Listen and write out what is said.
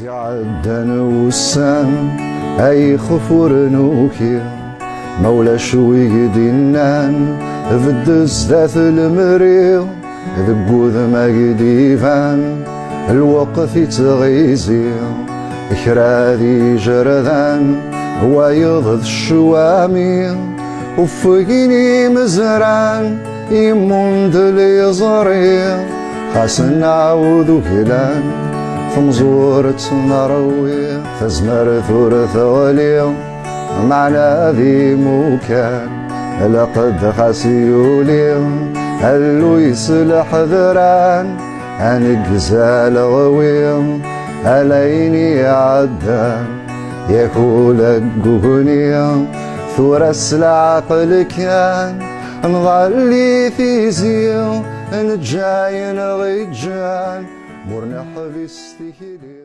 زعدان وسان اي خفور نوكي مولا شوي دينان فدز ذات المريض ذبوذ ما قديفان الوقت يتغيزي كرادي جردان ويضذ الشوامي وفقيني مزران يموند لي زرير خاص نعاود كلان فمزورة نروي فزمر ثورة وليو معنا ذي موكان لقد خاسيولي هلو يسلح ذران هنقزال غويم هليني عدان يكولك قوني ثورة العقل كان نظلي في زيو نجاين غيجان مرنح بستهلي